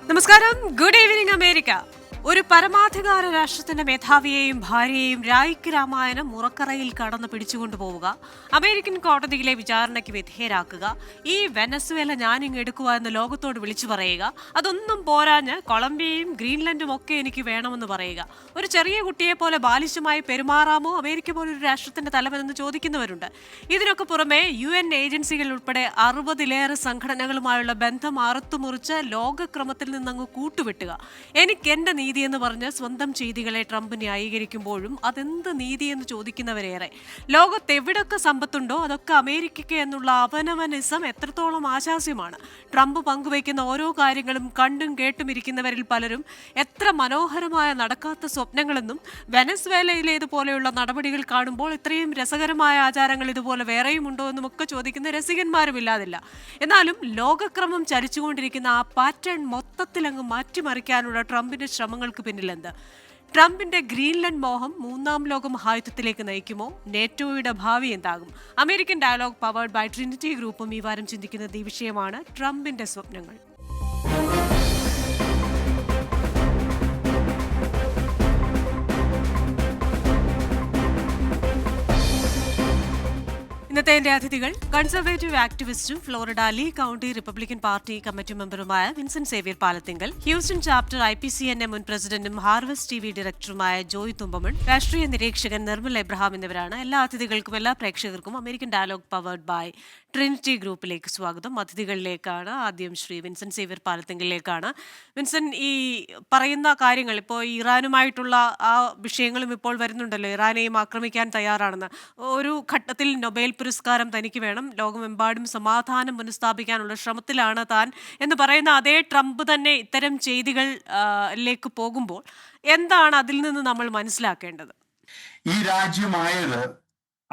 നമസ്കാരം. Good evening America. ഒരു പരമാധികാര രാഷ്ട്രത്തിന്റെ മേധാവിയെയും ഭാര്യയെയും രായ്ക്ക് രാമായണം മുറക്കറയിൽ കടന്ന് പിടിച്ചുകൊണ്ടുപോവുക, അമേരിക്കൻ കോടതിയിലെ വിചാരണയ്ക്ക് വിധേയരാക്കുക, ഈ വെനസ്വേല ഞാനിങ് എടുക്കുക എന്ന് ലോകത്തോട് വിളിച്ചു പറയുക, അതൊന്നും പോരാഞ്ഞ് കൊളംബിയയും ഗ്രീൻലൻഡും ഒക്കെ എനിക്ക് വേണമെന്ന് പറയുക, ഒരു ചെറിയ കുട്ടിയെ പോലെ ബാലിശമായി പെരുമാറാമോ അമേരിക്ക പോലൊരു രാഷ്ട്രത്തിന്റെ തലവനെന്ന് ചോദിക്കുന്നവരുണ്ട്. ഇതിനൊക്കെ പുറമെ UN ഏജൻസികൾ ഉൾപ്പെടെ 60-ലേറെ സംഘടനകളുമായുള്ള ബന്ധം അറുത്തുമുറിച്ച് ലോകക്രമത്തിൽ നിന്നങ്ങ് കൂട്ടുവെട്ടുക, എനിക്ക് എന്റെ നീതി എന്ന് പറഞ്ഞ് സ്വന്തം ചെയ്തികളെ ട്രംപ് ന്യായീകരിക്കുമ്പോഴും അതെന്ത് നീതി എന്ന് ചോദിക്കുന്നവരേറെ. ലോകത്ത് എവിടൊക്കെ സമ്പത്തുണ്ടോ അതൊക്കെ അമേരിക്കയ്ക്ക് എന്നുള്ള അവനവനിസം എത്രത്തോളം ആശാസ്യമാണ്. ട്രംപ് പങ്കുവയ്ക്കുന്ന ഓരോ കാര്യങ്ങളും കണ്ടും കേട്ടും ഇരിക്കുന്നവരിൽ പലരും എത്ര മനോഹരമായ നടക്കാത്ത സ്വപ്നങ്ങളെന്നും വെനസ്വേലയിലേതുപോലെയുള്ള നടപടികൾ കാണുമ്പോൾ ഇത്രയും രസകരമായ ആചാരങ്ങൾ ഇതുപോലെ വേറെയും ഉണ്ടോ എന്നും ഒക്കെ ചോദിക്കുന്ന രസികന്മാരും ഇല്ലാതില്ല. എന്നാലും ലോകക്രമം ചലിച്ചുകൊണ്ടിരിക്കുന്ന ആ പാറ്റേൺ മൊത്തത്തിലങ്ങ് മാറ്റിമറിക്കാനുള്ള ട്രംപിന്റെ ശ്രമങ്ങൾക്ക് പിന്നിലെന്ത്? ട്രംപിന്റെ ഗ്രീൻലൻഡ് മോഹം മൂന്നാം ലോക മഹായുദ്ധത്തിലേക്ക് നയിക്കുമോ? നേറ്റോയുടെ ഭാവി എന്താകും? American dialogue powered by Trinity ഗ്രൂപ്പും ഈ വാരം ചിന്തിക്കുന്നത് ഈ വിഷയമാണ്: ട്രംപിന്റെ സ്വപ്നങ്ങൾ. ഇന്നത്തെ എന്റെ അതിഥികൾ കൺസർവേറ്റീവ് ആക്ടിവിസ്റ്റും Florida Lee county Republican party committee മെമ്പറുമായ Vincent Xavier Palathinkal, Houston chapter IPCNA മുൻ പ്രസിഡന്റും ഹാർവസ്റ്റ് TV ഡയറക്ടറുമായ ജോയ് തുമ്പമൺ, രാഷ്ട്രീയ നിരീക്ഷകൻ നിർമ്മൽ എബ്രഹാം എന്നിവരാണ്. എല്ലാ അതിഥികൾക്കും എല്ലാ പ്രേക്ഷകർക്കും American dialogue powered by Trinity ഗ്രൂപ്പിലേക്ക് സ്വാഗതം. അതിഥികളിലേക്കാണ് ആദ്യം ശ്രീ വിൻസെന്റ് സേവ്യർ പാലത്തിങ്കലിലേക്കാണ്. വിൻസെന്റ്, ഈ പറയുന്ന കാര്യങ്ങൾ ഇപ്പോൾ ഇറാനുമായിട്ടുള്ള ആ വിഷയങ്ങളും ഇപ്പോൾ വരുന്നുണ്ടല്ലോ, ഇറാനെയും ആക്രമിക്കാൻ തയ്യാറാണെന്ന്. ഒരു ഘട്ടത്തിൽ നൊബേൽ പുരസ്കാരം തനിക്ക് വേണം, ലോകമെമ്പാടും സമാധാനം പുനഃസ്ഥാപിക്കാനുള്ള ശ്രമത്തിലാണ് താൻ എന്ന് പറയുന്ന അതേ ട്രംപ് തന്നെ ഇത്തരം ചെയ്തികളിലേക്ക് പോകുമ്പോൾ എന്താണ് അതിൽ നിന്ന് നമ്മൾ മനസ്സിലാക്കേണ്ടത്? ഈ രാജ്യമായത്,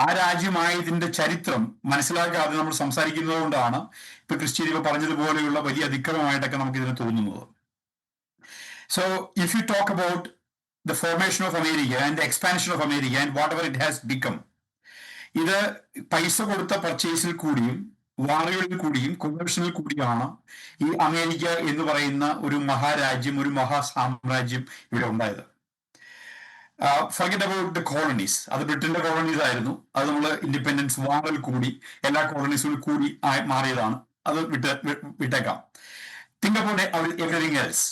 ആ രാജ്യമായതിന്റെ ചരിത്രം മനസ്സിലാക്കാതെ നമ്മൾ സംസാരിക്കുന്നത് കൊണ്ടാണ് ഇപ്പൊ ക്രിസ്റ്റ്യൻ പറഞ്ഞതുപോലെയുള്ള വലിയ അതിക്രമമായിട്ടൊക്കെ നമുക്ക് ഇതിനെ തോന്നുന്നത്. So if you talk about the formation of America and the expansion of America and what ever it has become, ഇത് പൈസ കൊടുത്ത പർച്ചേസിൽ കൂടിയും വാറുകളിൽ കൂടിയും കൊമേഴ്സിൽ കൂടിയാണ് ഈ അമേരിക്ക എന്ന് പറയുന്ന ഒരു മഹാരാജ്യം, ഒരു മഹാസാമ്രാജ്യം ഇവിടെ ഉണ്ടായത്. ഫർഗെറ്റ് അബൌട്ട് ദ കോളനീസ്, അത് ബ്രിട്ടന്റെ കോളനീസ് ആയിരുന്നു. അത് നമ്മൾ ഇൻഡിപെൻഡൻസ് വാറിൽ കൂടി എല്ലാ കോളനീസുകളിൽ കൂടി മാറിയതാണ്. അത് വിട്ടേക്കാം. Think about everything else.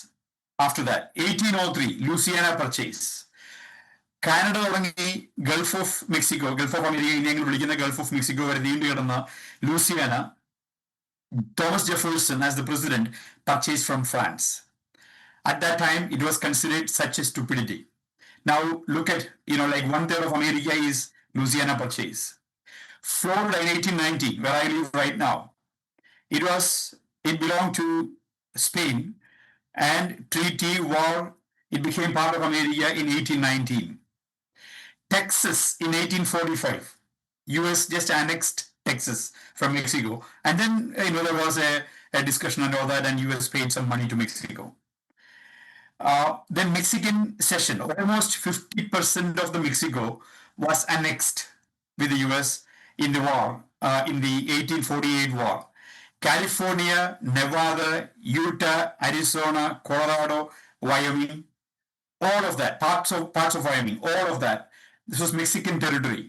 After that 1803 Louisiana purchase. Canada തുടങ്ങി Gulf of Mexico, Gulf of America, ഇന്ത്യയിൽ വിളിക്കുന്ന ഗൾഫ് ഓഫ് മെക്സിക്കോ വരെ നീണ്ടു കിടന്ന Louisiana, Thomas Jefferson as the president purchase from France. At that time, it was considered such a stupidity. Now look at, like 1/3 of America is Louisiana Purchase. Florida in 1890, where I live right now, it belonged to Spain, and treaty war, it became part of America in 1819. Texas in 1845, US just annexed Texas from Mexico, and then there was a discussion and all that, and US paid some money to Mexico. Then Mexican cession, almost 50% of the Mexico was annexed with the US in the war, in the 1848 war. California, Nevada, Utah, Arizona, Colorado, Wyoming, all of that, parts of Wyoming, all of that, this was Mexican territory.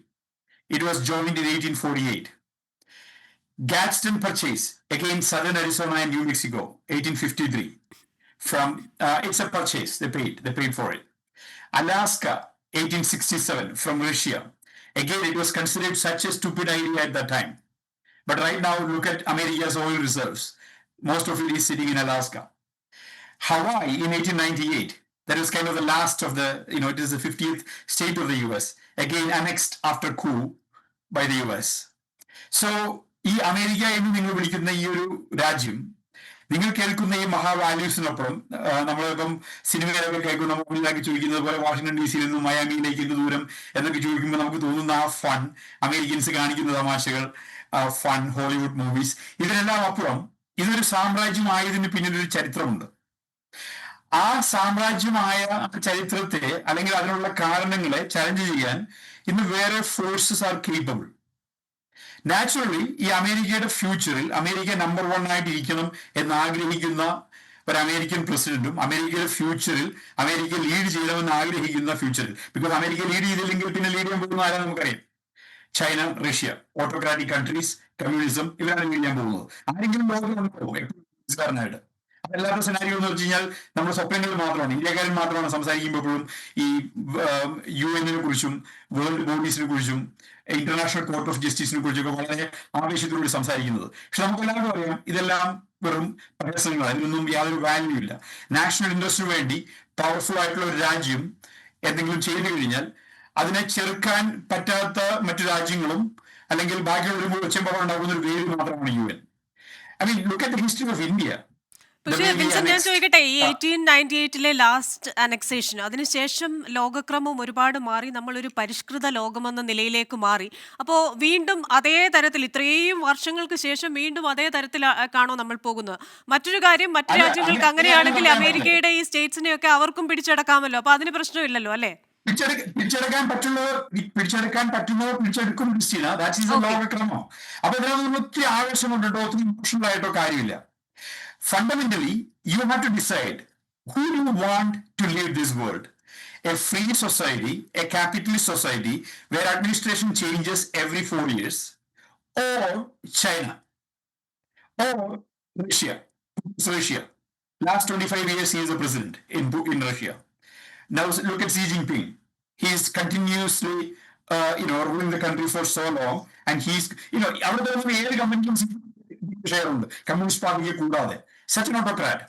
It was joined in 1848. Gadsden Purchase, again southern Arizona and New Mexico, 1853. It's a purchase, they paid for it. Alaska, 1867, from Russia. Again, it was considered such a stupid idea at that time. But right now, look at America's oil reserves. Most of it is sitting in Alaska. Hawaii in 1898, that was kind of the last of the, it is the 50th state of the US. Again, annexed after coup by the US. So, ഈ America എന്ന് നിങ്ങൾ വിളിക്കുന്ന ഈ ഒരു രാജ്യം, നിങ്ങൾ കേൾക്കുന്ന ഈ മഹാവാല്യൂസിനപ്പുറം, നമ്മളിപ്പം സിനിമയിലൊക്കെ കേൾക്കുന്ന മുന്നിലാക്കി ചോദിക്കുന്നത് പോലെ വാഷിംഗ്ടൺ DC-യിൽ നിന്നും മയാമിയിലേക്ക് എന്ത് ദൂരം എന്നൊക്കെ ചോദിക്കുമ്പോൾ നമുക്ക് തോന്നുന്ന ആ ഫൺ, അമേരിക്കൻസ് കാണിക്കുന്ന തമാശകൾ, ഫൺ, ഹോളിവുഡ് മൂവീസ്, ഇതിനെല്ലാം അപ്പുറം ഇതൊരു സാമ്രാജ്യമായതിന് പിന്നിലൊരു ചരിത്രമുണ്ട്. ആ സാമ്രാജ്യമായ ചരിത്രത്തെ അല്ലെങ്കിൽ അതിനുള്ള കാരണങ്ങളെ ചലഞ്ച് ചെയ്യാൻ ഇന്ന് വേറെ ഫോഴ്സസ് ആർ കേപ്പബിൾ. നാച്ചുറലി ഈ അമേരിക്കയുടെ ഫ്യൂച്ചറിൽ അമേരിക്ക നമ്പർ 1 ആയിട്ട് ഇരിക്കണം എന്ന് ആഗ്രഹിക്കുന്ന ഒരു അമേരിക്കൻ പ്രസിഡന്റും അമേരിക്കയുടെ ഫ്യൂച്ചറിൽ അമേരിക്ക ലീഡ് ചെയ്യണമെന്ന് ആഗ്രഹിക്കുന്ന ഫ്യൂച്ചറിൽ, ബിക്കോസ് അമേരിക്ക ലീഡ് ചെയ്തില്ലെങ്കിൽ പിന്നെ ലീഡ് ചെയ്യാൻ പോകുന്ന ആരാ നമുക്കറിയാം. China, Russia, autocratic countries, communism, ഇവരാണ് ലീഡ് ചെയ്യാൻ പോകുന്നത്. ആരെങ്കിലും ലോകത്തിൽ നമുക്കായിട്ട് അതല്ലാത്ത സെനാരിയോ എന്ന് വെച്ച് കഴിഞ്ഞാൽ നമ്മുടെ സ്വപ്നങ്ങളിൽ മാത്രമാണ്, ഇന്ത്യക്കാരൻ മാത്രമാണ് സംസാരിക്കുമ്പോഴും ഈ UN കുറിച്ചും വേൾഡ് ബോഡീസിനെ കുറിച്ചും ഇന്റർനാഷണൽ കോർട്ട് ഓഫ് ജസ്റ്റിസിനെ കുറിച്ചൊക്കെ വളരെ ആവേശത്തോടുകൂടി സംസാരിക്കുന്നത്. പക്ഷെ നമുക്ക് എല്ലാവർക്കും അറിയാം ഇതെല്ലാം വെറും പ്രഹസനങ്ങളാണ്, ഇതിനൊന്നും യാതൊരു വാല്യൂ ഇല്ല. നാഷണൽ ഇൻട്രസ്റ്റിന് വേണ്ടി പവർഫുൾ ആയിട്ടുള്ള ഒരു രാജ്യം എന്തെങ്കിലും ചെയ്തു കഴിഞ്ഞാൽ അതിനെ ചെറുക്കാൻ പറ്റാത്ത മറ്റു രാജ്യങ്ങളും അല്ലെങ്കിൽ ബാക്കിയുള്ളവരും ഒച്ചമ്പാടം ഉണ്ടാകുന്ന ഒരു വേര് മാത്രമാണ് UN. I mean look at the history of India. പക്ഷേ വിൻസെന്റ്, ഞാൻ ചോദിക്കട്ടെ, ഈ 1898 ലാസ്റ്റ് അനക്സേഷൻ, അതിനുശേഷം ലോകക്രമം ഒരുപാട് മാറി, നമ്മളൊരു പരിഷ്കൃത ലോകമെന്ന നിലയിലേക്ക് മാറി. അപ്പോൾ വീണ്ടും അതേ തരത്തിൽ ഇത്രയും വർഷങ്ങൾക്ക് ശേഷം വീണ്ടും അതേ തരത്തിലാണോ നമ്മൾ പോകുന്നത്? മറ്റൊരു കാര്യം, മറ്റു രാജ്യങ്ങൾക്ക് അങ്ങനെയാണെങ്കിൽ അമേരിക്കയുടെ ഈ സ്റ്റേറ്റ്സിനെയൊക്കെ അവർക്കും പിടിച്ചടക്കാമല്ലോ, അപ്പൊ അതിന് പ്രശ്നമില്ലല്ലോ അല്ലേ? പിടിച്ചെടുക്കാൻ പറ്റുന്നവർ പിടിച്ചെടുക്കും ക്രിസ്റ്റീന. ദാറ്റ് ഈസ് എ ലോകക്രമം. അപ്പൊ ഇതിനകത്ത് ഒത്തിരി ആവേശം കൊണ്ടിട്ടോ ഒത്തിരി ഇമോഷണൽ ആയിട്ടോ കാര്യമില്ല. Fundamentally, you have to decide who do you want to lead this world. A free society, a capitalist society where administration changes every 4 years, or China, or Russia. It's Russia. Last 25 years, he is a president in Russia. Now look at Xi Jinping. He is continuously, ruling the country for so long, and he's, അവിടെ തന്നെ ഏത് കമ്പനിക്കും share ഉണ്ട്, communist പാർട്ടിക്ക് കൂടാതെ. Such an autocrat.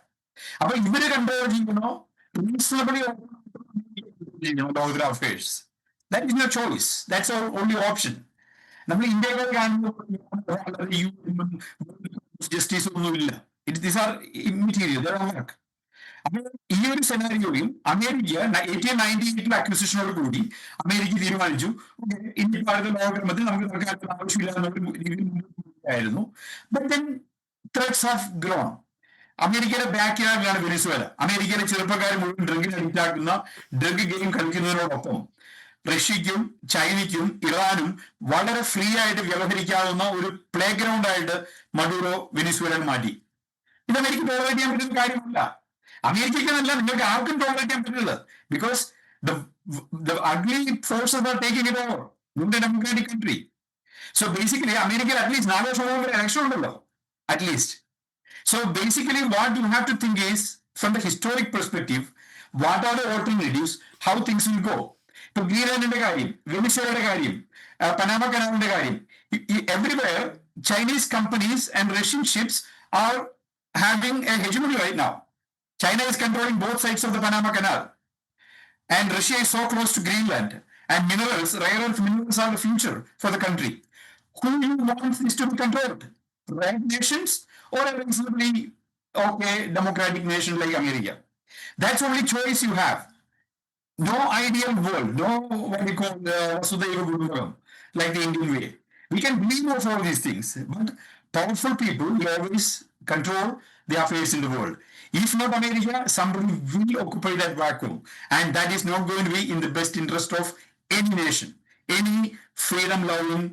അപ്പൊ ഇവര് control ചെയ്യുന്നോ reasonably affairs. That is your choice, that's our only option. നമ്മൾ ഇന്ത്യക്കാർ കാണുമ്പോൾ ജസ്റ്റിസ് ഒന്നുമില്ല. These are immaterial, they are work. അപ്പൊ ഈ ഒരു സെനാരിയോയും അമേരിക്ക 1898 അക്വിസിഷനോട് കൂടി അമേരിക്ക തീരുമാനിച്ചു ഇന്ത്യ ഭാരത ലോകക്രമത്തിൽ നമുക്ക് തൽക്കാലം ആവശ്യമില്ല എന്നുള്ള രീതിയിൽ ആയിരുന്നു. But then threats have grown. അമേരിക്കയുടെ ബാക്ക് യാർഡിലാണ് വെനിസ്വേല. അമേരിക്കയിലെ ചെറുപ്പക്കാർ മുഴുവൻ ഡ്രഗിന് അഡിക്റ്റ് ആക്കുന്ന ഡ്രഗ് ഗെയിം കളിക്കുന്നതിനോടൊപ്പം റഷ്യക്കും ചൈനയ്ക്കും ഇറാനും വളരെ ഫ്രീ ആയിട്ട് വ്യവഹരിക്കാവുന്ന ഒരു പ്ലേ ഗ്രൗണ്ട് ആയിട്ട് മഡൂറോ വെനിസ്വേലൻ മാറ്റി. ഇത് അമേരിക്ക ടോളറേറ്റ് ചെയ്യാൻ പറ്റുന്ന കാര്യമല്ല. അമേരിക്കക്കെന്നല്ല, നിങ്ങൾക്ക് ആർക്കും ടോളറേറ്റ് ചെയ്യാൻ പറ്റില്ല. Because the ugly forces are taking it over. Not a democratic country. So basically, America at least 4 വർഷം election ഉണ്ടല്ലോ, at least. So basically, what you have to think is, from the historic perspective, what are the alternatives, how things will go. ഇപ്പൊ ഗ്രീൻലാൻഡിന്റെ കാര്യം, വെനിസ്വേലയുടെ കാര്യം, Panama കനാലിന്റെ കാര്യം, everywhere Chinese companies and Russian ships are having a hegemony right now. China is controlling both sides of the Panama Canal, and Russia is so close to Greenland. And minerals, rare earth minerals are the future for the country. Who do you want this to be controlled? Red nations or a reasonably democratic nation like America? That's the only choice you have. No ideal world, no what we call Vasudhaiva Kutumbakam, like the Indian way. We can believe of all these things, but powerful people will always control the affairs in the world. If not America, somebody will occupy that vacuum, and that is not going to be in the best interest of any nation, any freedom-loving,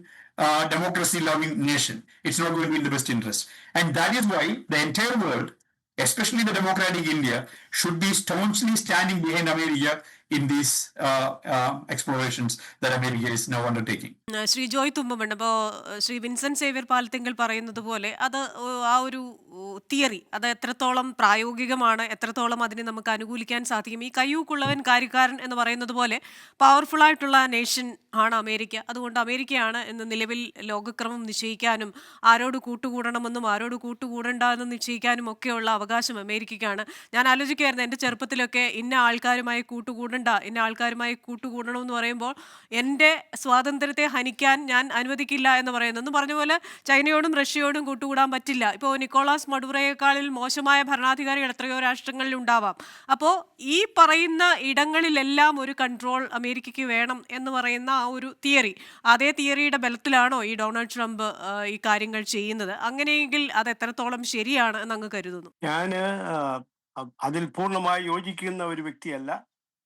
democracy-loving nation. It's not going to be in the best interest. And that is why the entire world, especially the democratic India, should be staunchly standing behind America in these explorations that America is now undertaking. Shri Joy തുമ്പമണ്ണ്, അപ്പോൾ ശ്രീ വിൻസെന്റ് സേവ്യർ പാലത്തിങ്കൽ പറയുന്നത് പോലെ അത് ആ ഒരു theory അത് എത്രത്തോളം പ്രായോഗികമാണ്, എത്രത്തോളം അതിനെ നമുക്ക് അനുകൂലിക്കാൻ സാധിക്കും? ഈ കയ്യൂക്കുള്ളവൻ കാര്യക്കാരൻ എന്ന് പറയുന്നത് പോലെ പവർഫുൾ ആയിട്ടുള്ള നേഷൻ ആണ് അമേരിക്ക. അതുകൊണ്ട് അമേരിക്കയാണ് ഇന്ന് നിലവിൽ ലോകക്രമം നിശ്ചയിക്കാനും ആരോട് കൂട്ടുകൂടണമെന്നും ആരോട് കൂട്ടുകൂടണ്ട എന്നും നിശ്ചയിക്കാനും ഒക്കെയുള്ള അവകാശം അമേരിക്കയ്ക്കാണ്. ഞാൻ ആലോചിക്കുകയായിരുന്നു, എൻ്റെ ചെറുപ്പത്തിലൊക്കെ ഇന്ന ആൾക്കാരുമായി കൂട്ടുകൂടണ്ട, ഇന്ന ആൾക്കാരുമായി കൂട്ടുകൂടണമെന്ന് പറയുമ്പോൾ എൻ്റെ സ്വാതന്ത്ര്യത്തെ ഹനിക്കാൻ ഞാൻ അനുവദിക്കില്ല എന്ന് പറയുന്നു. പറഞ്ഞ പോലെ ചൈനയോടും റഷ്യയോടും കൂട്ടുകൂടാൻ പറ്റില്ല. ഇപ്പോൾ നിക്കോളാസ് മഡുറയേക്കാളിൽ മോശമായ ഭരണാധികാരികൾ എത്രയോ രാഷ്ട്രങ്ങളിൽ ഉണ്ടാവാം. അപ്പോൾ ഈ പറയുന്ന ഇടങ്ങളിലെല്ലാം ഒരു കൺട്രോൾ അമേരിക്കയ്ക്ക് വേണം എന്ന് പറയുന്ന ആ ഒരു തിയറി, അതേ തിയറിയുടെ ബലത്തിലാണോ ഈ ഡൊണാൾഡ് ട്രംപ് ഈ കാര്യങ്ങൾ ചെയ്യുന്നത്? അങ്ങനെയെങ്കിൽ അത് എത്രത്തോളം ശരിയാണ് എന്ന് അങ്ങ് കരുതുന്നു? ഞാൻ അതിൽ പൂർണ്ണമായി യോജിക്കുന്ന ഒരു വ്യക്തിയല്ല.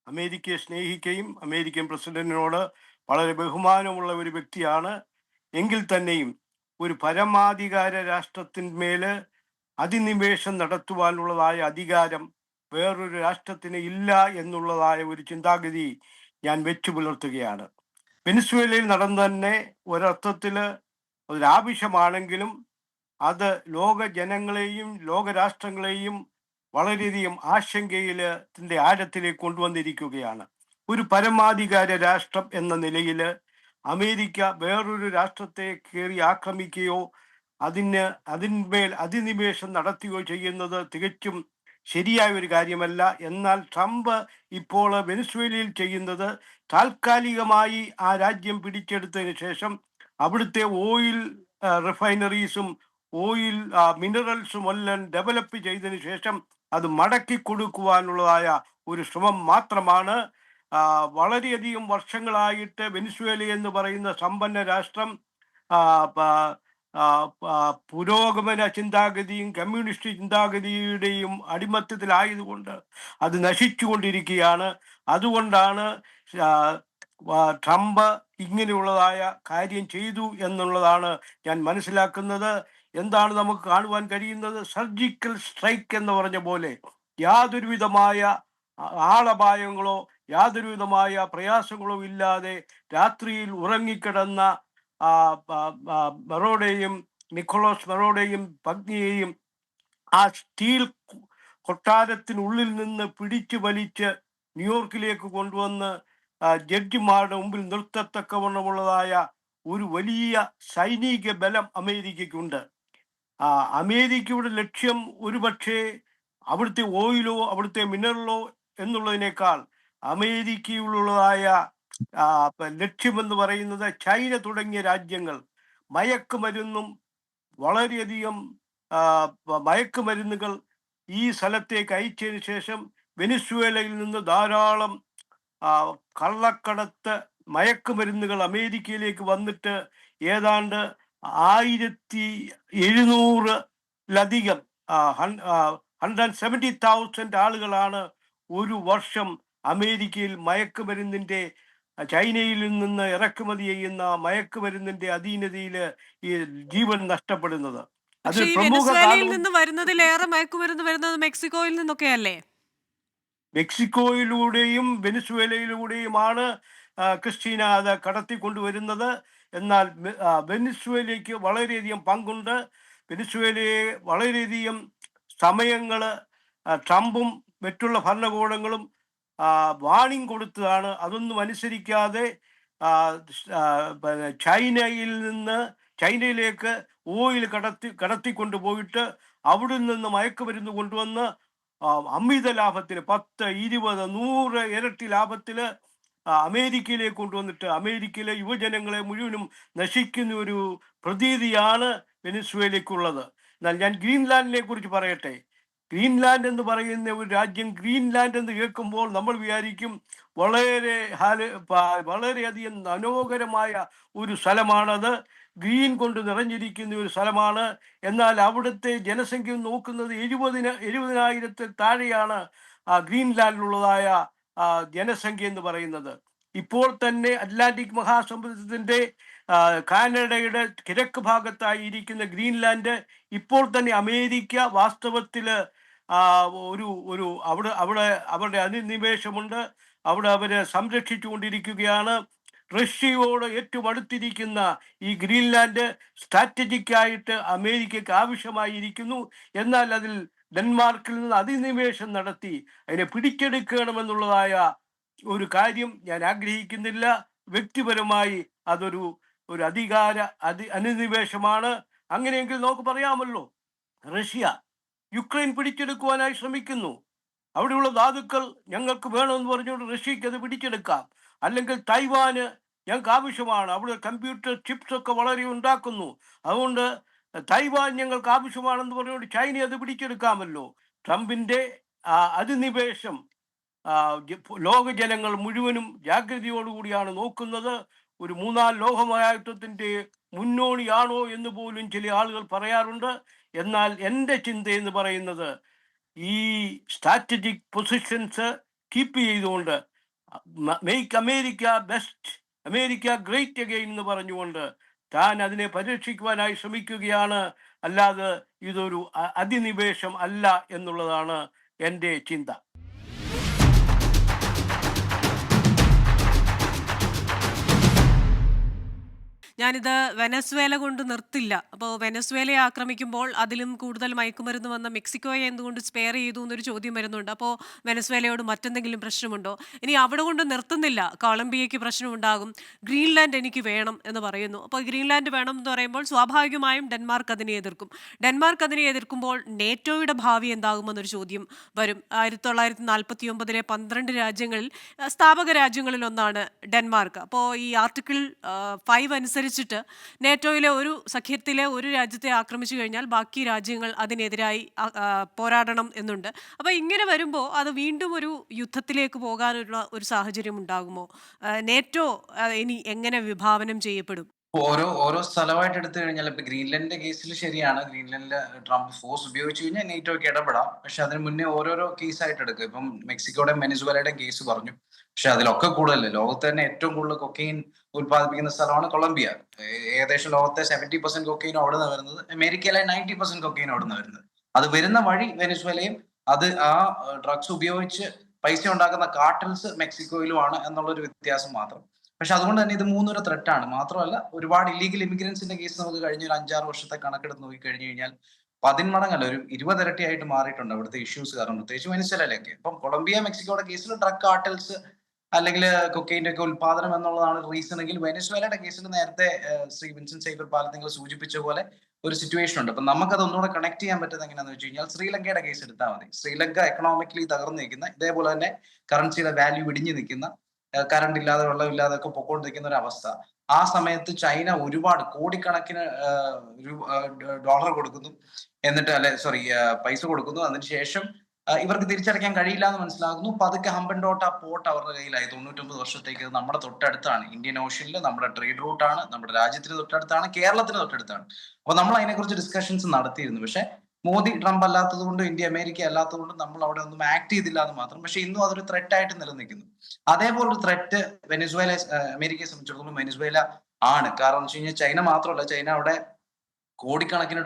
അമേരിക്കയെ സ്നേഹിക്കുകയും അമേരിക്കൻ പ്രസിഡന്റിനോട് വളരെ ബഹുമാനമുള്ള ഒരു വ്യക്തിയാണ്. എങ്കിൽ തന്നെയും ഒരു പരമാധികാര രാഷ്ട്രത്തിന്മേല് അധിനിവേശം നടത്തുവാനുള്ളതായ അധികാരം വേറൊരു രാഷ്ട്രത്തിന് ഇല്ല എന്നുള്ളതായ ഒരു ചിന്താഗതി ഞാൻ വെച്ചു പുലർത്തുകയാണ്. വെനിസ്വേലയിൽ നടന്നു തന്നെ ഒരർത്ഥത്തിൽ ഒരാവശ്യമാണെങ്കിലും അത് ലോക ജനങ്ങളെയും ലോകരാഷ്ട്രങ്ങളെയും വളരെയധികം ആശങ്കയിലെ ആഴത്തിലേക്ക് കൊണ്ടുവന്നിരിക്കുകയാണ്. ഒരു പരമാധികാര രാഷ്ട്രം എന്ന നിലയിൽ അമേരിക്ക വേറൊരു രാഷ്ട്രത്തെ കയറി ആക്രമിക്കുകയോ അതിന്മേൽ അധിനിവേശം നടത്തുകയോ ചെയ്യുന്നത് തികച്ചും ശരിയായ ഒരു കാര്യമല്ല. എന്നാൽ ട്രംപ് ഇപ്പോൾ വെനിസ്വേലയിൽ ചെയ്യുന്നത് താൽക്കാലികമായി ആ രാജ്യം പിടിച്ചെടുത്തതിന് ശേഷം അവിടുത്തെ ഓയിൽ റിഫൈനറീസും ഓയിൽ മിനറൽസും എല്ലാം ഡെവലപ്പ് ചെയ്തതിന് ശേഷം അത് മടക്കി കൊടുക്കുവാനുള്ളതായ ഒരു ശ്രമം മാത്രമാണ്. വളരെയധികം വർഷങ്ങളായിട്ട് വെനിസ്വേല എന്ന് പറയുന്ന സമ്പന്ന രാഷ്ട്രം പുരോഗമന ചിന്താഗതിയും കമ്മ്യൂണിസ്റ്റ് ചിന്താഗതിയുടെയും അടിമത്തത്തിലായതുകൊണ്ട് അത് നശിച്ചുകൊണ്ടിരിക്കുകയാണ്. അതുകൊണ്ടാണ് ട്രംപ് ഇങ്ങനെയുള്ളതായ കാര്യം ചെയ്തു എന്നുള്ളതാണ് ഞാൻ മനസ്സിലാക്കുന്നത്. എന്താണ് നമുക്ക് കാണുവാൻ കഴിയുന്നത്? സർജിക്കൽ സ്ട്രൈക്ക് എന്ന് പറഞ്ഞ പോലെ യാതൊരു വിധമായ ആളപായങ്ങളോ യാതൊരു വിധമായ പ്രയാസങ്ങളോ ഇല്ലാതെ രാത്രിയിൽ ഉറങ്ങിക്കിടന്ന മെറോഡയെയും നിക്കോളാസ് മെറോഡയെയും പത്നിയെയും ആ സ്റ്റീൽ കൊട്ടാരത്തിനുള്ളിൽ നിന്ന് പിടിച്ചു വലിച്ച് ന്യൂയോർക്കിലേക്ക് കൊണ്ടുവന്ന് ജഡ്ജിമാരുടെ മുമ്പിൽ നിർത്തത്തക്കവണ്ണമുള്ളതായ ഒരു വലിയ സൈനിക ബലം അമേരിക്കയ്ക്കുണ്ട്. അമേരിക്കയുടെ ലക്ഷ്യം ഒരുപക്ഷെ അവിടുത്തെ ഓയിലോ അവിടുത്തെ മിനറലോ എന്നുള്ളതിനേക്കാൾ അമേരിക്കയിലുള്ളതായ ലക്ഷ്യമെന്ന് പറയുന്നത് ചൈന തുടങ്ങിയ രാജ്യങ്ങൾ മയക്കുമരുന്നും വളരെയധികം മയക്കുമരുന്നുകൾ ഈ സ്ഥലത്തേക്ക് അയച്ചതിന് ശേഷം വെനിസ്വേലയിൽ നിന്ന് ധാരാളം കള്ളക്കടത്ത് മയക്കുമരുന്നുകൾ അമേരിക്കയിലേക്ക് വന്നിട്ട് ഏതാണ്ട് 1700-ലധികം 170,000 ആളുകളാണ് ഒരു വർഷം അമേരിക്കയിൽ മയക്കുമരുന്നിന്റെ ചൈനയിൽ നിന്ന് ഇറക്കുമതി ചെയ്യുന്ന മയക്കുമരുന്നിന്റെ അധീനതയിൽ ഈ ജീവൻ നഷ്ടപ്പെടുന്നത്. പക്ഷേ ഈ വെനിസ്വേലയിൽ നിന്ന് വരുന്നതിലേറെ മയക്കുമരുന്ന് വരുന്നത് മെക്സിക്കോയിൽ നിന്നൊക്കെയല്ലേ? മെക്സിക്കോയിലൂടെയും വെനിസ്വേലയിലൂടെയുമാണ് ക്രിസ്റ്റീന അത് കടത്തിക്കൊണ്ടുവരുന്നത്. എന്നാൽ വെനിസ്വേലയ്ക്ക് വളരെയധികം പങ്കുണ്ട്. വെനിസ്വേലയെ വളരെയധികം സമയങ്ങൾ ട്രംപും മറ്റുള്ള ഭരണകൂടങ്ങളും വാണിംഗ് കൊടുത്തതാണ്. അതൊന്നും അനുസരിക്കാതെ ചൈനയിലേക്ക് ഓയിൽ കടത്തിക്കൊണ്ടു പോയിട്ട് അവിടെ നിന്ന് മയക്കുമരുന്ന് കൊണ്ടുവന്ന് അമിത ലാഭത്തിന് 10, 20, 100 ഇരട്ടി ലാഭത്തിന് അമേരിക്കയിലേക്ക് കൊണ്ടുവന്നിട്ട് അമേരിക്കയിലെ യുവജനങ്ങളെ മുഴുവനും നശിക്കുന്ന ഒരു പ്രതീതിയാണ് വെനിസ്വേലയ്ക്കുള്ളത്. എന്നാൽ ഞാൻ ഗ്രീൻലാൻഡിനെ കുറിച്ച് പറയട്ടെ. ഗ്രീൻലാൻഡ് എന്ന് പറയുന്ന ഒരു രാജ്യം, ഗ്രീൻലാൻഡ് എന്ന് കേൾക്കുമ്പോൾ നമ്മൾ വിചാരിക്കും വളരെയധികം മനോഹരമായ ഒരു സ്ഥലമാണത്, ഗ്രീൻ കൊണ്ട് നിറഞ്ഞിരിക്കുന്ന ഒരു സ്ഥലമാണ്. എന്നാൽ അവിടുത്തെ ജനസംഖ്യ നോക്കുന്നത് 70,000-ൽ താഴെയാണ് ഗ്രീൻലാൻഡിലുള്ളതായ ജനസംഖ്യ എന്ന് പറയുന്നത്. ഇപ്പോൾ തന്നെ അറ്റ്ലാന്റിക് മഹാസമുദ്രത്തിന്റെ കാനഡയുടെ കിഴക്ക് ഭാഗത്തായി ഇരിക്കുന്ന ഗ്രീൻലാൻഡ് ഇപ്പോൾ തന്നെ അമേരിക്ക വാസ്തവത്തിൽ അവിടെ അവരുടെ അധിനിവേശമുണ്ട്. അവിടെ അവരെ സംരക്ഷിച്ചു കൊണ്ടിരിക്കുകയാണ്. റഷ്യയോട് ഏറ്റവും അടുത്തിരിക്കുന്ന ഈ ഗ്രീൻലാൻഡ് സ്ട്രാറ്റജിക്കായിട്ട് അമേരിക്കയ്ക്ക് ആവശ്യമായിരിക്കുന്നു. എന്നാൽ അതിൽ ഡെൻമാർക്കിൽ നിന്ന് അധിനിവേശം നടത്തി അതിനെ പിടിച്ചെടുക്കണമെന്നുള്ളതായ ഒരു കാര്യം ഞാൻ ആഗ്രഹിക്കുന്നില്ല. വ്യക്തിപരമായി അതൊരു അധിനിവേശമാണ്. അങ്ങനെയെങ്കിൽ നമുക്ക് പറയാമല്ലോ, റഷ്യ യുക്രൈൻ പിടിച്ചെടുക്കുവാനായി ശ്രമിക്കുന്നു. അവിടെയുള്ള ധാതുക്കൾ ഞങ്ങൾക്ക് വേണമെന്ന് പറഞ്ഞുകൊണ്ട് റഷ്യക്ക് അത് പിടിച്ചെടുക്കാം. അല്ലെങ്കിൽ തൈവാന് ഞങ്ങൾക്ക് ആവശ്യമാണ്, അവിടെ കമ്പ്യൂട്ടർ ചിപ്സ് ഒക്കെ വളരെ ഉണ്ടാക്കുന്നു, അതുകൊണ്ട് തൈവാൻ ഞങ്ങൾക്ക് ആവശ്യമാണെന്ന് പറഞ്ഞുകൊണ്ട് ചൈന അത് പിടിച്ചെടുക്കാമല്ലോ. ട്രംപിന്റെ അധിനിവേശം ലോക ജനങ്ങൾ മുഴുവനും ജാഗ്രതയോടുകൂടിയാണ് നോക്കുന്നത്. ഒരു മൂന്നാം ലോകമഹായുദ്ധത്തിന്റെ മുന്നോടിയാണോ എന്ന് പോലും ചില ആളുകൾ പറയാറുണ്ട്. എന്നാൽ എൻ്റെ ചിന്ത എന്ന് പറയുന്നത് ഈ സ്ട്രാറ്റജിക് പൊസിഷൻസ് കീപ്പ് ചെയ്തുകൊണ്ട് make America best, America great again എന്ന് പറഞ്ഞുകൊണ്ട് താൻ അതിനെ പരിരക്ഷിക്കുവാനായി ശ്രമിക്കുകയാണ് അല്ലാതെ ഇതൊരു അധിനിവേശം അല്ല എന്നുള്ളതാണ് എൻ്റെ ചിന്ത. ഞാനിത് വെനസ്വേല കൊണ്ട് നിർത്തില്ല. അപ്പോൾ വെനസ്വേലയെ ആക്രമിക്കുമ്പോൾ അതിലും കൂടുതൽ മയക്കുമരുന്ന് വന്ന മെക്സിക്കോയെ എന്തുകൊണ്ട് സ്പെയർ ചെയ്തു എന്നൊരു ചോദ്യം വരുന്നുണ്ട്. അപ്പോൾ വെനസ്വേലയോട് മറ്റെന്തെങ്കിലും പ്രശ്നമുണ്ടോ? ഇനി അവിടെ കൊണ്ട് നിർത്തുന്നില്ല. കൊളംബിയയ്ക്ക് പ്രശ്നമുണ്ടാകും. ഗ്രീൻലാൻഡ് എനിക്ക് വേണം എന്ന് പറയുന്നു. അപ്പോൾ ഗ്രീൻലാൻഡ് വേണം എന്ന് പറയുമ്പോൾ സ്വാഭാവികമായും ഡെൻമാർക്ക് അതിനെ എതിർക്കും. ഡെൻമാർക്ക് അതിനെ എതിർക്കുമ്പോൾ നേറ്റോയുടെ ഭാവി എന്താകുമെന്നൊരു ചോദ്യം വരും. 1949 12 രാജ്യങ്ങളിൽ സ്ഥാപക രാജ്യങ്ങളിൽ ഒന്നാണ് ഡെൻമാർക്ക്. അപ്പോൾ ഈ ആർട്ടിക്കിൾ 5 അനുസരിച്ചിട്ട് നേറ്റോയിലെ ഒരു സഖ്യത്തിലെ ഒരു രാജ്യത്തെ ആക്രമിച്ചു കഴിഞ്ഞാൽ ബാക്കി രാജ്യങ്ങൾ അതിനെതിരായി പോരാടണം എന്നുണ്ട്. അപ്പോൾ ഇങ്ങനെ വരുമ്പോൾ അത് വീണ്ടും ഒരു യുദ്ധത്തിലേക്ക് പോകാനുള്ള ഒരു സാഹചര്യം ഉണ്ടാകുമോ? നേറ്റോ ഇനി എങ്ങനെ വിഭാവനം ചെയ്യപ്പെടും? ഓരോ ഓരോ സ്ഥലമായിട്ട് എടുത്തു കഴിഞ്ഞാൽ ഇപ്പൊ ഗ്രീൻലൻഡിന്റെ കേസിൽ ശരിയാണ്. ഗ്രീൻലൻഡിൽ ട്രംപ് ഫോഴ്സ് ഉപയോഗിച്ചു കഴിഞ്ഞാൽ നേറ്റോയ്ക്ക് ഇടപെടാം. പക്ഷെ അതിന് മുന്നേ ഓരോരോ കേസായിട്ട് എടുക്കും. ഇപ്പം മെക്സിക്കോയുടെയും വെനസ്വേലയുടെയും കേസ് പറഞ്ഞു. പക്ഷെ അതിലൊക്കെ കൂടുതൽ ലോകത്ത് തന്നെ ഏറ്റവും കൂടുതൽ കൊക്കെയിൻ ഉത്പാദിപ്പിക്കുന്ന സ്ഥലമാണ് കൊളംബിയ. ഏകദേശം ലോകത്തെ 70% കൊക്കെയിനും അവിടെ നിന്ന് വരുന്നത്. അമേരിക്കയിലെ 90% കൊക്കെയിനും അവിടെ നിന്ന് വരുന്നത്. അത് വരുന്ന വഴി വെനസ്വേലയും അത് ആ ഡ്രഗ്സ് ഉപയോഗിച്ച് പൈസ ഉണ്ടാക്കുന്ന കാർട്ടൽസ് മെക്സിക്കോയിലുമാണ് എന്നുള്ളൊരു വ്യത്യാസം മാത്രം. പക്ഷെ അതുകൊണ്ട് തന്നെ ഇത് മൂന്നൊരു ത്രെട്ടാണ്. മാത്രമല്ല ഒരുപാട് ഇല്ലീഗൽ ഇമിഗ്രൻസിന്റെ കേസ് നമുക്ക് കഴിഞ്ഞ ഒരു 5-6 വർഷത്തെ കണക്കെടുത്ത് നോക്കി കഴിഞ്ഞു കഴിഞ്ഞാൽ 10 മടങ്ങല്ല, ഒരു 20 ഇരട്ടിയായിട്ട് മാറിയിട്ടുണ്ട് അവിടുത്തെ ഇഷ്യൂസ് കാരണം, പ്രത്യേകിച്ച് വെനിസ്വേലയിലൊക്കെ. ഇപ്പം കൊളംബിയ മെക്സിക്കോയുടെ കേസിൽ ഡ്രഗ് കാർട്ടൽസ് അല്ലെങ്കിൽ കൊക്കെയിന്റെ ഒക്കെ ഉത്പാദനം എന്നുള്ളതാണ് റീസൺ എങ്കിൽ വെനസ്വേലയുടെ കേസിൽ നേരത്തെ ശ്രീ വിൻസെന്റ് സേവ്യർ പാലത്തിങ്ങൾ സൂചിപ്പിച്ച പോലെ ഒരു സിറ്റുവേഷൻ ഉണ്ട്. അപ്പൊ നമുക്കത് ഒന്നുകൂടെ കണക്ട് ചെയ്യാൻ പറ്റുന്നത് എങ്ങനെയാണെന്ന് വെച്ച് കഴിഞ്ഞാൽ ശ്രീലങ്കയുടെ കേസ് എടുത്താൽ മതി. ശ്രീലങ്ക എക്കണോമിക്കലി തകർന്നു നിൽക്കുന്ന, ഇതേപോലെ തന്നെ കറൻസിയുടെ വാല്യൂ ഇടിഞ്ഞു നിൽക്കുന്ന, കറണ്ട് ഇല്ലാതെ വെള്ളമില്ലാതെ ഒക്കെ പൊക്കോണ്ടിരിക്കുന്ന ഒരു അവസ്ഥ. ആ സമയത്ത് ചൈന ഒരുപാട് കോടിക്കണക്കിന് ഡോളർ കൊടുക്കുന്നു, എന്നിട്ട് പൈസ കൊടുക്കുന്നു. അതിനുശേഷം ഇവർക്ക് തിരിച്ചടയ്ക്കാൻ കഴിയില്ല എന്ന് മനസ്സിലാകുന്നു. പതുക്കെ ഹമ്പൻടോട്ട പോർട്ട് അവരുടെ കയ്യിലായി. 99 വർഷത്തേക്ക് നമ്മുടെ തൊട്ടടുത്താണ്, ഇന്ത്യൻ ഓഷ്യനിൽ നമ്മുടെ ട്രേഡ് റൂട്ടാണ്, നമ്മുടെ രാജ്യത്തിന് തൊട്ടടുത്താണ്, കേരളത്തിന് തൊട്ടടുത്താണ്. അപ്പൊ നമ്മൾ അതിനെക്കുറിച്ച് ഡിസ്കഷൻസ് നടത്തിയിരുന്നു. പക്ഷെ മോദി ട്രംപ് അല്ലാത്തത് കൊണ്ടും ഇന്ത്യ അമേരിക്ക അല്ലാത്തത് കൊണ്ടും നമ്മൾ അവിടെ ഒന്നും ആക്ട് ചെയ്തില്ല എന്ന് മാത്രം. പക്ഷെ ഇന്നും അതൊരു ത്രെറ്റ് ആയിട്ട് നിലനിൽക്കുന്നു. അതേപോലൊരു ത്രെറ്റ് വെനസ്വേല, അമേരിക്കയെ സംബന്ധിച്ചിടത്തോളം വെനസ്വേല ആണ്. കാരണം എന്ന് വെച്ച് കഴിഞ്ഞാൽ ചൈന മാത്രമല്ല, ചൈന അവിടെ കോടിക്കണക്കിന്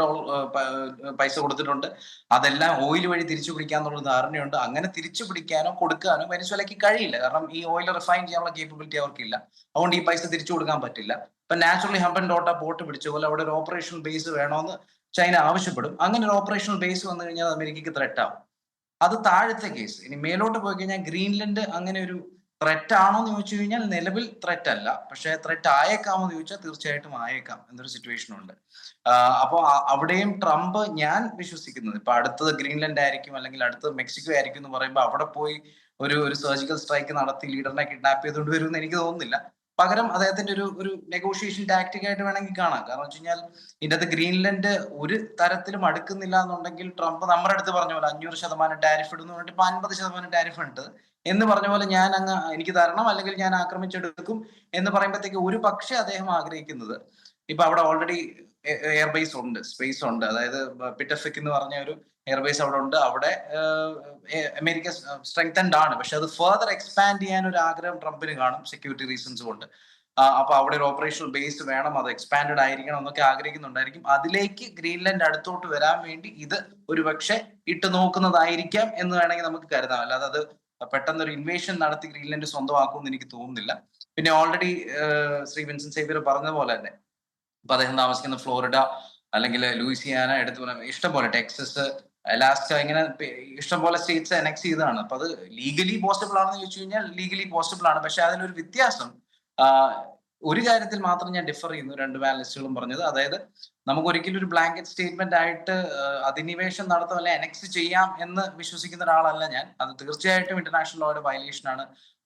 പൈസ കൊടുത്തിട്ടുണ്ട്. അതെല്ലാം ഓയിൽ വഴി തിരിച്ചു പിടിക്കാന്നുള്ള ധാരണയുണ്ട്. അങ്ങനെ തിരിച്ചു പിടിക്കാനോ കൊടുക്കാനോ വെനസ്വേലയ്ക്ക് കഴിയില്ല. കാരണം ഈ ഓയിൽ റിഫൈൻ ചെയ്യാനുള്ള കേപ്പബിലിറ്റി അവർക്കില്ല. അതുകൊണ്ട് ഈ പൈസ തിരിച്ചു കൊടുക്കാൻ പറ്റില്ല. ഇപ്പൊ നാച്ചുറലി ഹമ്പൻടോട്ട പോർട്ട് പിടിച്ച പോലെ അവിടെ ഒരു ഓപ്പറേഷണൽ ബേസ് വേണമെന്ന് ചൈന ആവശ്യപ്പെടും. അങ്ങനെ ഒരു ഓപ്പറേഷണൽ ബേസ് വന്നു കഴിഞ്ഞാൽ അമേരിക്കയ്ക്ക് ത്രെറ്റ് ആവും. അത് താഴത്തെ കേസ്. ഇനി മേലോട്ട് പോയി കഴിഞ്ഞാൽ ഗ്രീൻലൻഡ് അങ്ങനെ ഒരു ത്രെറ്റ് ആണോ എന്ന് ചോദിച്ചു കഴിഞ്ഞാൽ നിലവിൽ ത്രെറ്റ് അല്ല. പക്ഷെ ത്രെറ്റ് ആയേക്കാമോ എന്ന് ചോദിച്ചാൽ തീർച്ചയായിട്ടും ആയേക്കാം എന്നൊരു സിറ്റുവേഷൻ ഉണ്ട്. അപ്പോൾ അവിടെയും ട്രംപ്, ഞാൻ വിശ്വസിക്കുന്നത് ഇപ്പൊ അടുത്തത് ഗ്രീൻലൻഡ് ആയിരിക്കും അല്ലെങ്കിൽ അടുത്തത് മെക്സിക്കോ ആയിരിക്കും എന്ന് പറയുമ്പോൾ അവിടെ പോയി ഒരു സർജിക്കൽ സ്ട്രൈക്ക് നടത്തി ലീഡറിനെ കിഡ്നാപ്പ് ചെയ്തുകൊണ്ട് വരുമെന്ന് എനിക്ക് തോന്നുന്നില്ല. പകരം അദ്ദേഹത്തിന്റെ ഒരു നെഗോഷിയേഷൻ ടാക്ടിക് ആയിട്ട് വേണമെങ്കിൽ കാണാം. കാരണം വെച്ച് കഴിഞ്ഞാൽ ഇതിനകത്ത് ഗ്രീൻലൻഡ് ഒരു തരത്തിലും അടുക്കുന്നില്ല എന്നുണ്ടെങ്കിൽ ട്രംപ് നമ്മുടെ അടുത്ത് പറഞ്ഞ പോലെ 500% ടാരിഫ് ഇടുന്നു പറഞ്ഞിട്ട് ഇപ്പൊ 50% ടാരിഫ് ഉണ്ട് എന്ന് പറഞ്ഞ പോലെ ഞാൻ അങ്ങ് എനിക്ക് തരണം അല്ലെങ്കിൽ ഞാൻ ആക്രമിച്ചെടുക്കും എന്ന് പറയുമ്പോഴത്തേക്ക് ഒരു പക്ഷേ അദ്ദേഹം ആഗ്രഹിക്കുന്നത്, ഇപ്പൊ അവിടെ ഓൾറെഡി എയർബേസ് ഉണ്ട്, സ്പേസ് ഉണ്ട്. അതായത് പിറ്റഫിക് എന്ന് പറഞ്ഞ ഒരു എയർബേസ് അവിടെ ഉണ്ട്. അവിടെ അമേരിക്ക സ്ട്രെങ്തൻഡ് ആണ്. പക്ഷെ അത് ഫർദർ എക്സ്പാൻഡ് ചെയ്യാൻ ഒരു ആഗ്രഹം ട്രംപിന് കാണും, സെക്യൂരിറ്റി റീസൺസ് കൊണ്ട്. അപ്പൊ അവിടെ ഒരു ഓപ്പറേഷണൽ ബേസ് വേണം, അത് എക്സ്പാൻഡഡ് ആയിരിക്കണം എന്നൊക്കെ ആഗ്രഹിക്കുന്നുണ്ടായിരിക്കും. അതിലേക്ക് ഗ്രീൻലൻഡ് അടുത്തോട്ട് വരാൻ വേണ്ടി ഇത് ഒരു പക്ഷെ ഇട്ട് നോക്കുന്നതായിരിക്കാം എന്ന് വേണമെങ്കിൽ നമുക്ക് കരുതാം. അല്ലാതെ അത് പെട്ടെന്ന് ഒരു ഇൻവേഷൻ നടത്തി ഗ്രീൻലൻഡ് സ്വന്തമാക്കുമെന്ന് എനിക്ക് തോന്നുന്നില്ല. പിന്നെ ഓൾറെഡി ശ്രീ വിൻസെന്റ് സേവ്യർ പറഞ്ഞ പോലെ തന്നെ ഇപ്പൊ അദ്ദേഹം താമസിക്കുന്ന ഫ്ലോറിഡ അല്ലെങ്കിൽ ലൂയിസിയാന, എടുത്തു ഇഷ്ടംപോലെ ടെക്സസ്, അലാസ്ക, ഇങ്ങനെ ഇഷ്ടംപോലെ സ്റ്റേറ്റ്സ് അനക്സ് ചെയ്തതാണ്. അപ്പൊ അത് ലീഗലി പോസിബിൾ ആണെന്ന് ചോദിച്ചു കഴിഞ്ഞാൽ ലീഗലി പോസിബിൾ ആണ്. പക്ഷെ അതിലൊരു വ്യത്യാസം, ഒരു കാര്യത്തിൽ മാത്രം ഞാൻ ഡിഫർ ചെയ്യുന്നു രണ്ട് പാനലിസ്റ്റുകളും പറഞ്ഞത്. അതായത് നമുക്ക് ഒരിക്കലും ഒരു ബ്ലാങ്കറ്റ് സ്റ്റേറ്റ്മെന്റ് ആയിട്ട് അധിനിവേശം നടത്താം അല്ലെ അനക്സ് ചെയ്യാം എന്ന് വിശ്വസിക്കുന്ന ഒരാളല്ല ഞാൻ. അത് തീർച്ചയായിട്ടും ഇന്റർനാഷണൽ ലോയുടെ വയലേഷൻ ആണ്.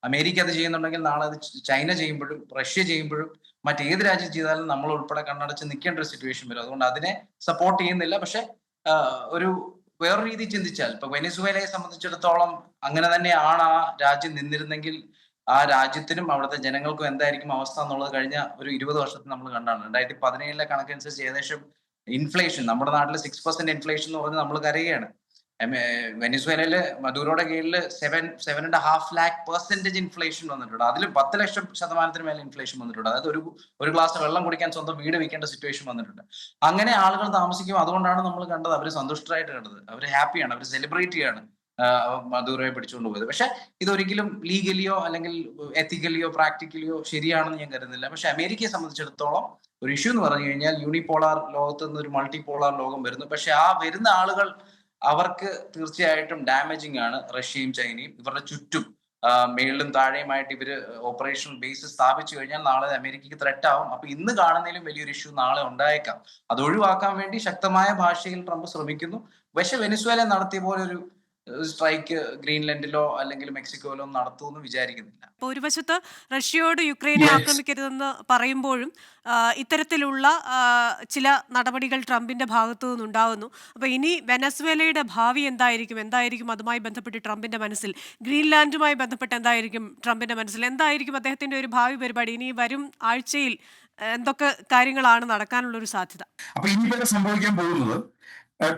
അമേരിക്ക അത് ചെയ്യുന്നുണ്ടെങ്കിൽ നാളെ അത് ചൈന ചെയ്യുമ്പോഴും റഷ്യ ചെയ്യുമ്പോഴും മറ്റേത് രാജ്യം ചെയ്താലും നമ്മൾ ഉൾപ്പെടെ കണ്ണടച്ച് നിൽക്കേണ്ട ഒരു സിറ്റുവേഷൻ വരും. അതുകൊണ്ട് അതിനെ സപ്പോർട്ട് ചെയ്യുന്നില്ല. പക്ഷെ ഒരു വേറൊരു രീതി ചിന്തിച്ചാൽ ഇപ്പൊ വെനിസ്വേലയെ സംബന്ധിച്ചിടത്തോളം അങ്ങനെ തന്നെയാണ് ആ രാജ്യം നിന്നിരുന്നെങ്കിൽ ആ രാജ്യത്തിനും അവിടുത്തെ ജനങ്ങൾക്കും എന്തായിരിക്കും അവസ്ഥ എന്നുള്ളത് കഴിഞ്ഞ ഒരു 20 വർഷത്തിൽ നമ്മൾ കണ്ടാണ്. 2017 കണക്കനുസരിച്ച് ഏകദേശം ഇൻഫ്ലേഷൻ, നമ്മുടെ നാട്ടിൽ 6% ഇൻഫ്ലേഷൻ എന്ന് പറഞ്ഞ് നമ്മൾ കരയുകയാണ്. വെനിസ്വേലയില് മദൂറോയുടെ കീഴിൽ 7.5 lakh% ഇൻഫ്ലേഷൻ വന്നിട്ടുണ്ട്. അതിൽ 10 ലക്ഷം ശതമാനത്തിന് മേലെ ഇൻഫ്ലേഷൻ വന്നിട്ടുണ്ട്. അതായത് ഒരു ഗ്ലാസ് വെള്ളം കുടിക്കാൻ സ്വന്തം വീട് വിൽക്കേണ്ട സിറ്റുവേഷൻ വന്നിട്ടുണ്ട്. അങ്ങനെ ആളുകൾ താമസിക്കും. അതുകൊണ്ടാണ് നമ്മൾ കണ്ടത് അവർ സന്തുഷ്ടരായിട്ട് കണ്ടത്. അവർ ഹാപ്പിയാണ്, അവർ സെലിബ്രേറ്റ് ചെയ്യാണ് മദൂറോയെ പിടിച്ചുകൊണ്ട് പോയത്. പക്ഷെ ഇതൊരിക്കലും ലീഗലിയോ അല്ലെങ്കിൽ എത്തിക്കലിയോ പ്രാക്ടിക്കലിയോ ശരിയാണെന്ന് ഞാൻ കരുതുന്നില്ല. പക്ഷെ അമേരിക്കയെ സംബന്ധിച്ചിടത്തോളം ഒരു ഇഷ്യൂ എന്ന് പറഞ്ഞു കഴിഞ്ഞാൽ യൂണിപോളാർ ലോകത്ത് നിന്ന് ഒരു മൾട്ടിപോളാർ ലോകം വരുന്നു. പക്ഷെ ആ വരുന്ന ആളുകൾ അവർക്ക് തീർച്ചയായിട്ടും ഡാമേജിങ് ആണ്. റഷ്യയും ചൈനയും ഇവരുടെ ചുറ്റും മേളിലും താഴെയുമായിട്ട് ഇവര് ഓപ്പറേഷണൽ ബേസ് സ്ഥാപിച്ചു കഴിഞ്ഞാൽ നാളെ അമേരിക്കയ്ക്ക് ത്രെറ്റ് ആവും. അപ്പൊ ഇന്ന് കാണുന്നതിലും വലിയൊരു ഇഷ്യൂ നാളെ ഉണ്ടായേക്കാം. അത് ഒഴിവാക്കാൻ വേണ്ടി ശക്തമായ ഭാഷയിൽ ട്രംപ് ശ്രമിക്കുന്നു. പക്ഷെ വെനിസ്വേല നടത്തിയ പോലെ ഒരു സ്ട്രൈക്ക് ഗ്രീൻലൻഡിലോ അല്ലെങ്കിൽ മെക്സിക്കോയിലോ നടത്തുമെന്ന് വിചാരിക്കുന്നില്ല. അപ്പോൾ ഒരു വശത്ത് റഷ്യയോട് യുക്രൈനെ ആക്രമിക്കരുതെന്ന് പറയുമ്പോഴും ഇത്തരത്തിലുള്ള ചില നടപടികൾ ട്രംപിന്റെ ഭാഗത്തു നിന്നുണ്ടാകുന്നു. അപ്പോൾ ഇനി വെനസ്വേലയുടെ ഭാവി എന്തായിരിക്കും അതുമായി ബന്ധപ്പെട്ട് ട്രംപിന്റെ മനസ്സിൽ, ഗ്രീൻലാൻഡുമായി ബന്ധപ്പെട്ട് എന്തായിരിക്കും ട്രംപിന്റെ മനസ്സിൽ, എന്തായിരിക്കും അദ്ദേഹത്തിന്റെ ഒരു ഭാവി പരിപാടി, ഇനി വരും ആഴ്ചയിൽ എന്തൊക്കെ കാര്യങ്ങളാണ് നടക്കാനുള്ളൊരു സാധ്യത? അപ്പൊ ഇനി സംഭവിക്കാൻ പോകുന്നത്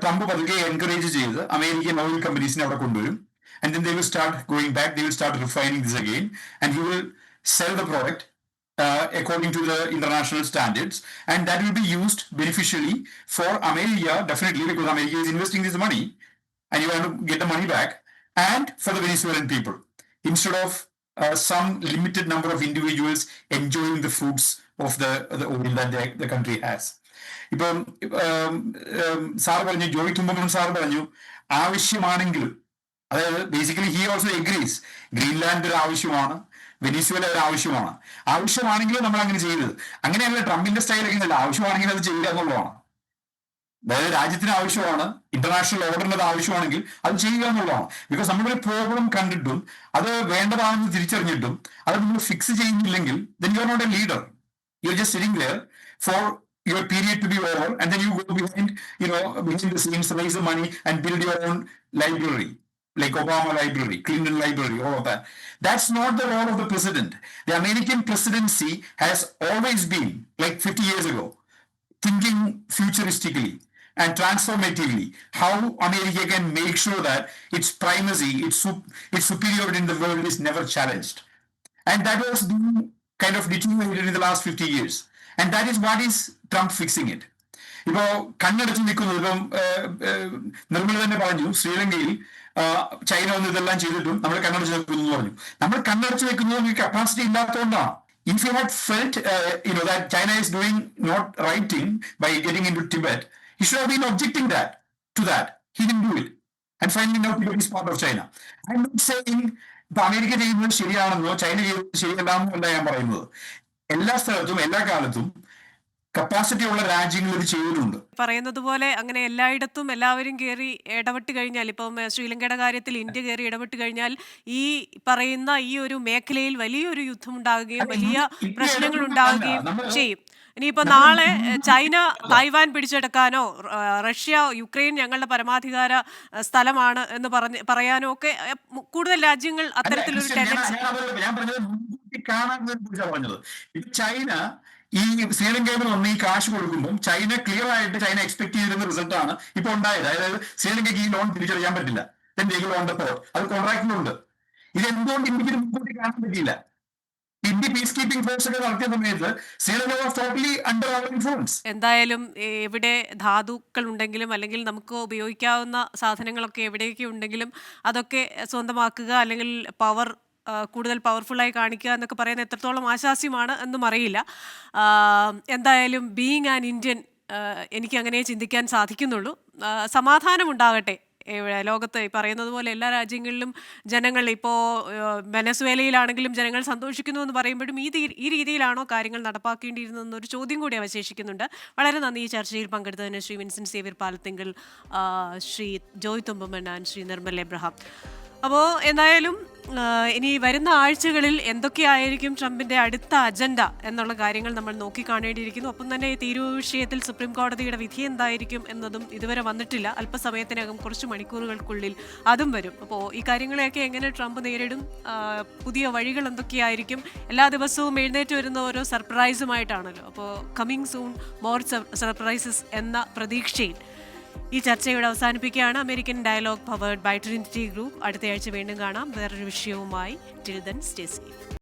ട്രംപ് പതുക്കെ എൻകറേജ് ചെയ്ത് അമേരിക്കൻ ഓയിൽ കമ്പനീസിനെ അവിടെ കൊണ്ടുവരും. And then they will start going back, they will start refining this again, and he will sell the product according to the international standards, and that will be used beneficially for America, definitely, because America is investing this money, and you want to get the money back, and for the Venezuelan people, instead of some limited number of individuals enjoying the fruits of the oil that the country has. ഇപ്പം sir പറഞ്ഞു, Joy Thumpamon sir പറഞ്ഞു, ആവശ്യമാണെങ്കിൽ, അതായത് basically he also agrees, Greenland ഒരു ആവശ്യമാണ്, Venezuela ഒരു ആവശ്യമാണ്. ആവശ്യമാണെങ്കിൽ നമ്മൾ അങ്ങനെ ചെയ്തത്. അങ്ങനെയല്ല ട്രംപിന്റെ സ്റ്റൈലൊക്കെ അല്ല, ആവശ്യമാണെങ്കിൽ അത് ചെയ്യുക എന്നുള്ളതാണ്. അതായത് രാജ്യത്തിന് ആവശ്യമാണ്, ഇന്റർനാഷണൽ ഓർഡറിന്റെ ആവശ്യമാണെങ്കിൽ അത് ചെയ്യുക എന്നുള്ളതാണ്. ബിക്കോസ് നമ്മളൊരു പ്രോബ്ലം കണ്ടിട്ടും അത് വേണ്ടതാണെന്ന് തിരിച്ചറിഞ്ഞിട്ടും അത് നമ്മൾ ഫിക്സ് ചെയ്യുന്നില്ലെങ്കിൽ then you are not a leader. You're just sitting there for your period to be over, and then you go behind the scenes, raise the money and build your own library, like Obama library, Clinton library, all of that. That's not the role of the president. The American presidency has always been, like 50 years ago, thinking futuristically and transformatively, how America can make sure that its primacy, its superiority in the world is never challenged. And that was being kind of deteriorated in the last 50 years. And that is what is Trump fixing it. ഇപ്പോ കണ്ണടച്ച് നിൽക്കുന്നത്, ഇപ്പം നിർമ്മല തന്നെ പറഞ്ഞു, ശ്രീലങ്കയിൽ China ഒന്ന് ഇതെല്ലാം ചെയ്തിട്ടും നമ്മൾ കണ്ണടച്ച് വെക്കുന്നു എന്ന് പറഞ്ഞു. നമ്മൾ കണ്ണടച്ച് വെക്കുന്നത് കപ്പാസിറ്റി ഇല്ലാത്തതുകൊണ്ടാണ്. If you had felt that China is doing not right thing by getting into Tibet, he should have been objecting to that. He didn't do it. And finally now Tibet is part of China. I'm not saying ഇപ്പൊ America ചെയ്യുന്നത് ശരിയാണെന്നോ China ചെയ്യുന്നത് ശരിയല്ലാന്നോ അല്ല ഞാൻ പറയുന്നത്. എല്ലാ സ്ഥലത്തും എല്ലാ കാലത്തും കപ്പാസിറ്റി ഉള്ള രാജ്യങ്ങൾ ഇത് ചെയ്തിട്ടുണ്ട്. പറയുന്നത് പോലെ അങ്ങനെ എല്ലായിടത്തും എല്ലാവരും കയറി ഇടപെട്ട് കഴിഞ്ഞാൽ, ഇപ്പം ശ്രീലങ്കയുടെ കാര്യത്തിൽ ഇന്ത്യ കയറി ഇടപെട്ട് കഴിഞ്ഞാൽ ഈ പറയുന്ന ഈ ഒരു മേഖലയിൽ വലിയൊരു യുദ്ധം ഉണ്ടാകുകയും വലിയ പ്രശ്നങ്ങൾ ഉണ്ടാകുകയും ചെയ്യും. ഇനിയിപ്പോ നാളെ ചൈന തായ്വാൻ പിടിച്ചെടുക്കാനോ റഷ്യ യുക്രൈൻ ഞങ്ങളുടെ പരമാധികാര സ്ഥലമാണ് എന്ന് പറയാനോ ഒക്കെ കൂടുതൽ രാജ്യങ്ങൾ അത്തരത്തിലൊരു ടെൻഡൻസി. പറഞ്ഞത് ഇത് ചൈന ഈ ശ്രീലങ്കയിൽ വന്ന് ഈ കാശ് കൊടുക്കുമ്പോൾ ചൈന ക്ലിയർ ആയിട്ട് ചൈന എക്സ്പെക്ട് ചെയ്തിരുന്ന റിസൾട്ട് ആണ് ഇപ്പൊ ഉണ്ടായത്. അതായത് ശ്രീലങ്കയ്ക്ക് ഈ ലോൺ തിരിച്ചറിയാൻ പറ്റില്ല, അത് കോൺട്രാക്റ്റിലുണ്ട്. ഇത് എന്തുകൊണ്ട് ഇന്ത്യക്ക് മുൻകൂട്ടി കാണാൻ പറ്റിയില്ല? ഇന്ത്യ പീസ് കീപ്പിംഗ് ഫോഴ്സ് ഒക്കെ നടത്തിയ സമയത്ത് Sri Lanka was totally under our influence. എന്തായാലും എവിടെ ധാതുക്കൾ ഉണ്ടെങ്കിലും അല്ലെങ്കിൽ നമുക്ക് ഉപയോഗിക്കാവുന്ന സാധനങ്ങളൊക്കെ എവിടെയൊക്കെ ഉണ്ടെങ്കിലും അതൊക്കെ സ്വന്തമാക്കുക, അല്ലെങ്കിൽ കൂടുതൽ പവർഫുള്ളായി കാണിക്കുക എന്നൊക്കെ പറയുന്നത് എത്രത്തോളം ആശാസ്യമാണ് എന്നും അറിയില്ല. എന്തായാലും ബീയിങ് ആൻ ഇന്ത്യൻ എനിക്ക് അങ്ങനെ ചിന്തിക്കാൻ സാധിക്കുന്നുള്ളൂ. സമാധാനമുണ്ടാകട്ടെ ലോകത്ത്. പറയുന്നത് പോലെ എല്ലാ രാജ്യങ്ങളിലും ജനങ്ങൾ, ഇപ്പോൾ വെനസ്വേലയിലാണെങ്കിലും ജനങ്ങൾ സന്തോഷിക്കുന്നു എന്ന് പറയുമ്പോഴും ഈ രീതിയിലാണോ കാര്യങ്ങൾ നടപ്പാക്കേണ്ടിയിരുന്നതെന്നൊരു ചോദ്യം കൂടി അവശേഷിക്കുന്നുണ്ട്. വളരെ നന്ദി ഈ ചർച്ചയിൽ പങ്കെടുത്തതിന് ശ്രീ വിൻസെന്റ് സേവ്യർ പാലത്തിങ്കൽ, ശ്രീ ജോയ് തുമ്പമൺ, ശ്രീ നിർമ്മൽ എബ്രഹാം. അപ്പോൾ എന്തായാലും ഇനി വരുന്ന ആഴ്ചകളിൽ എന്തൊക്കെയായിരിക്കും ട്രംപിന്റെ അടുത്ത അജണ്ട എന്നുള്ള കാര്യങ്ങൾ നമ്മൾ നോക്കിക്കാണേണ്ടിയിരിക്കുന്നു. ഒപ്പം തന്നെ ഈ തീരുവ വിഷയത്തിൽ സുപ്രീം കോടതിയുടെ വിധി എന്തായിരിക്കും എന്നതും ഇതുവരെ വന്നിട്ടില്ല. അല്പസമയത്തിനകം, കുറച്ച് മണിക്കൂറുകൾക്കുള്ളിൽ അതും വരും. അപ്പോൾ ഈ കാര്യങ്ങളെയൊക്കെ എങ്ങനെ ട്രംപ് നേരിടും, പുതിയ വഴികൾ എന്തൊക്കെയായിരിക്കും, എല്ലാ ദിവസവും എഴുന്നേറ്റ് വരുന്ന ഓരോ സർപ്രൈസുമായിട്ടാണല്ലോ. അപ്പോൾ കമ്മിങ് സൂൺ മോർ സർപ്രൈസസ് എന്ന പ്രതീക്ഷയിൽ ഈ ചർച്ചയുടെ അവസാനിപ്പിക്കുകയാണ്. American dialogue powered by Trinity group. അടുത്തയാഴ്ച വീണ്ടും കാണാം വേറൊരു വിഷയവുമായി. Till then stay safe.